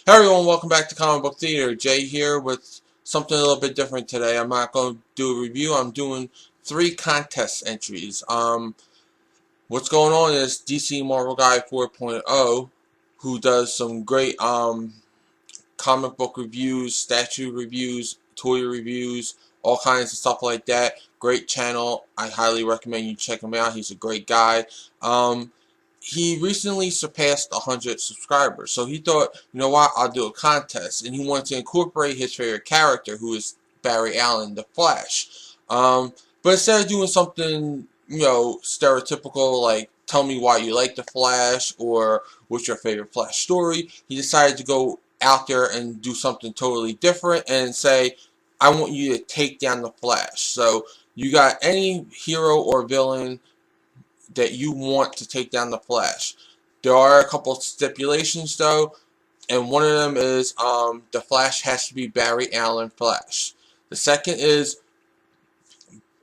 Hey everyone, welcome back to Comic Book Theater. Jay here with something a little bit different today. I'm not going to do a review. I'm doing 3 contest entries. What's going on is DC Marvel Guy 4.0, who does some great comic book reviews, statue reviews, toy reviews, all kinds of stuff like that. Great channel. I highly recommend you check him out. He's a great guy. He recently surpassed 100 subscribers, so he thought, you know what, I'll do a contest, and he wanted to incorporate his favorite character, who is Barry Allen, the Flash. But instead of doing something, stereotypical, like tell me why you like the Flash or what's your favorite Flash story, he decided to go out there and do something totally different and say, I want you to take down the Flash. So you got any hero or villain that you want to take down the Flash. There are a couple of stipulations though, and one of them is the Flash has to be Barry Allen Flash. The second is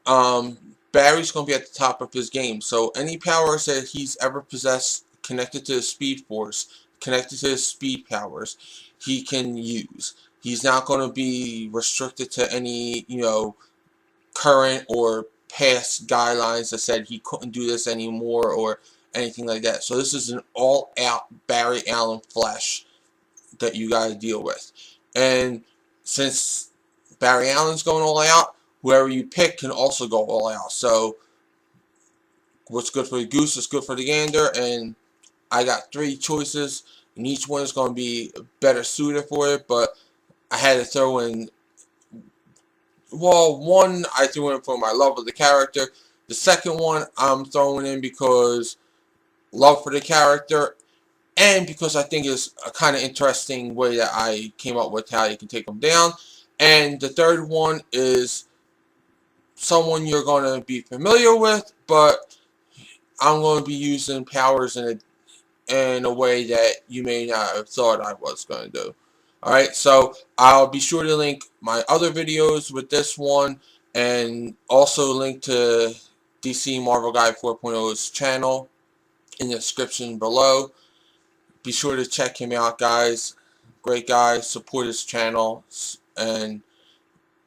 Barry's going to be at the top of his game, so any powers that he's ever possessed connected to his Speed Force, connected to his speed powers, he can use. He's not going to be restricted to any, current or past guidelines that said he couldn't do this anymore or anything like that. So this is an all-out Barry Allen Flash that you got to deal with. And since Barry Allen's going all out, whoever you pick can also go all out. So what's good for the goose is good for the gander, and I got 3 choices, and each one is going to be better suited for it, but I had to throw in, well, one I threw in for my love of the character. The second one I'm throwing in because love for the character, and because I think it's a kind of interesting way that I came up with how you can take them down. And the third one is someone you're going to be familiar with, but I'm going to be using powers in a way that you may not have thought I was going to do. Alright, so I'll be sure to link my other videos with this one, and also link to DC Marvel Guy 4.0's channel in the description below. Be sure to check him out, guys. Great guy. Support his channel, and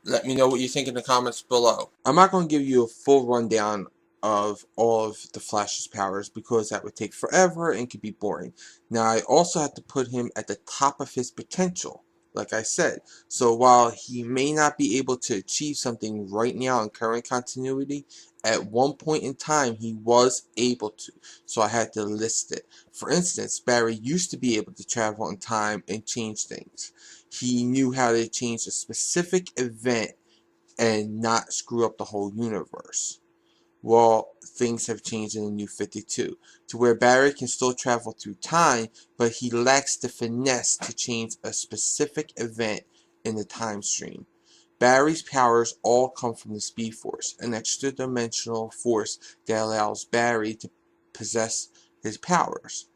let me know what you think in the comments below. I'm not going to give you a full rundown of all of the Flash's powers because that would take forever and could be boring. Now I also have to put him at the top of his potential, like I said. So while he may not be able to achieve something right now in current continuity, at one point in time he was able to. So I had to list it. For instance, Barry used to be able to travel in time and change things. He knew how to change a specific event and not screw up the whole universe. Well, things have changed in the New 52, to where Barry can still travel through time, but he lacks the finesse to change a specific event in the time stream. Barry's powers all come from the Speed Force, an extra-dimensional force that allows Barry to possess his powers.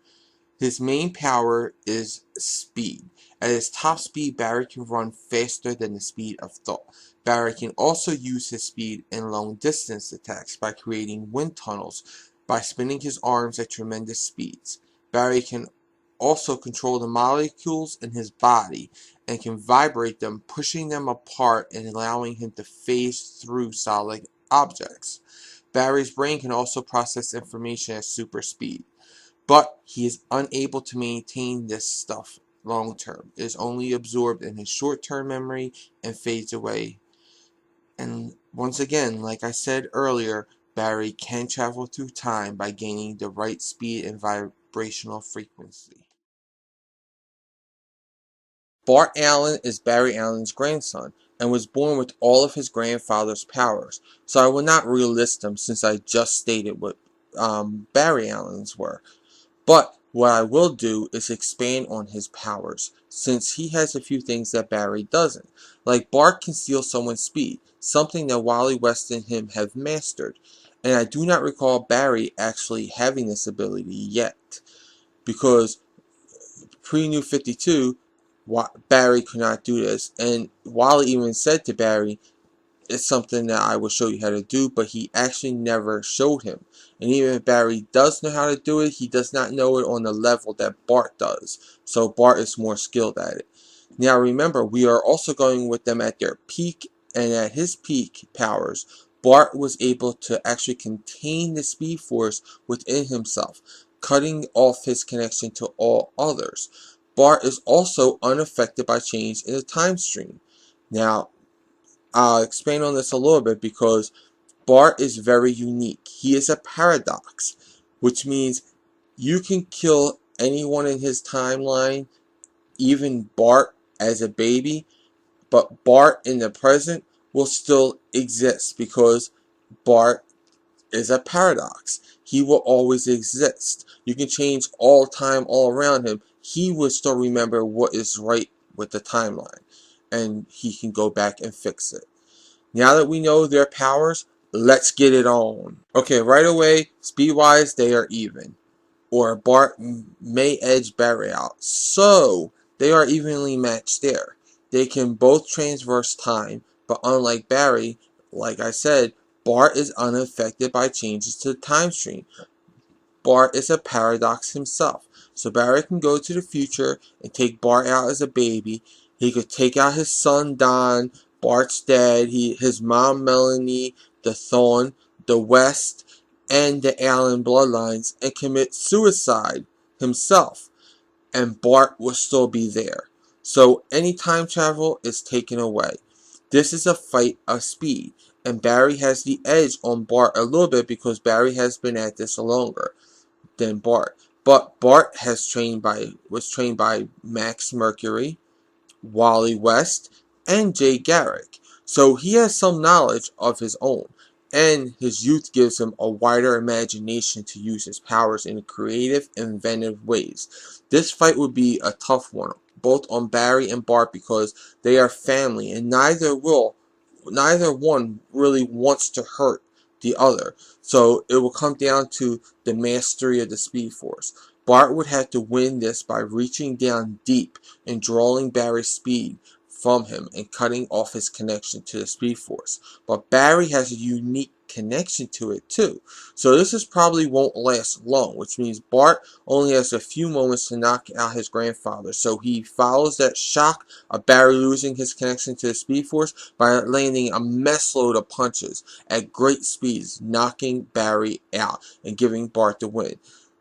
His main power is speed. At his top speed, Barry can run faster than the speed of thought. Barry can also use his speed in long-distance attacks by creating wind tunnels by spinning his arms at tremendous speeds. Barry can also control the molecules in his body and can vibrate them, pushing them apart and allowing him to phase through solid objects. Barry's brain can also process information at super speed. But he is unable to maintain this stuff long term. It is only absorbed in his short term memory and fades away. And once again, like I said earlier, Barry can travel through time by gaining the right speed and vibrational frequency. Bart Allen is Barry Allen's grandson and was born with all of his grandfather's powers, so I will not relist them since I just stated what Barry Allen's were. But what I will do is expand on his powers, since he has a few things that Barry doesn't. Like Bart can steal someone's speed, something that Wally West and him have mastered. And I do not recall Barry actually having this ability yet, because pre-New 52, Barry could not do this, and Wally even said to Barry, it's something that I will show you how to do, but he actually never showed him. And even if Barry does know how to do it, he does not know it on the level that Bart does. So Bart is more skilled at it. Now remember, we are also going with them at their peak, and at his peak powers, Bart was able to actually contain the Speed Force within himself, cutting off his connection to all others. Bart is also unaffected by change in the time stream. Now, I'll expand on this a little bit because Bart is very unique. He is a paradox, which means you can kill anyone in his timeline, even Bart as a baby, but Bart in the present will still exist because Bart is a paradox. He will always exist. You can change all time all around him. He will still remember what is right with the timeline, and he can go back and fix it. Now that we know their powers, let's get it on. Okay, right away, speed-wise, they are even. Or Bart may edge Barry out. So, they are evenly matched there. They can both transverse time, but unlike Barry, like I said, Bart is unaffected by changes to the time stream. Bart is a paradox himself. So Barry can go to the future and take Bart out as a baby. He could take out his son Don, Bart's dad, his mom Melanie, the Thorn, the West, and the Allen bloodlines, and commit suicide himself. And Bart will still be there. So any time travel is taken away. This is a fight of speed, and Barry has the edge on Bart a little bit because Barry has been at this longer than Bart. But Bart was trained by Max Mercury, Wally West, and Jay Garrick. So he has some knowledge of his own, and his youth gives him a wider imagination to use his powers in creative, inventive ways. This fight would be a tough one, both on Barry and Bart, because they are family, and neither one really wants to hurt the other. So it will come down to the mastery of the Speed Force. Bart would have to win this by reaching down deep and drawing Barry's speed from him and cutting off his connection to the Speed Force. But Barry has a unique connection to it too. So this probably won't last long, which means Bart only has a few moments to knock out his grandfather. So he follows that shock of Barry losing his connection to the Speed Force by landing a mess load of punches at great speeds, knocking Barry out and giving Bart the win.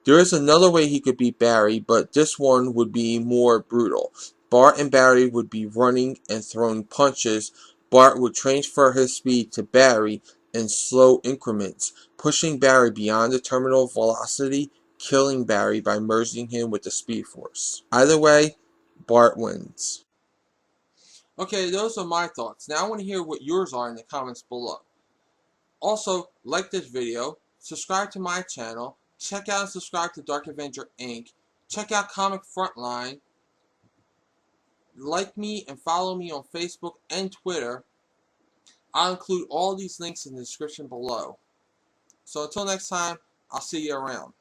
There is another way he could beat Barry, but this one would be more brutal. Bart and Barry would be running and throwing punches. Bart would transfer his speed to Barry in slow increments, pushing Barry beyond the terminal velocity, killing Barry by merging him with the Speed Force. Either way, Bart wins. Okay, those are my thoughts. Now I want to hear what yours are in the comments below. Also, like this video, subscribe to my channel, check out and subscribe to Dark Avenger Inc., check out Comic Frontline, like me and follow me on Facebook and Twitter. I'll include all these links in the description below. So until next time, I'll see you around.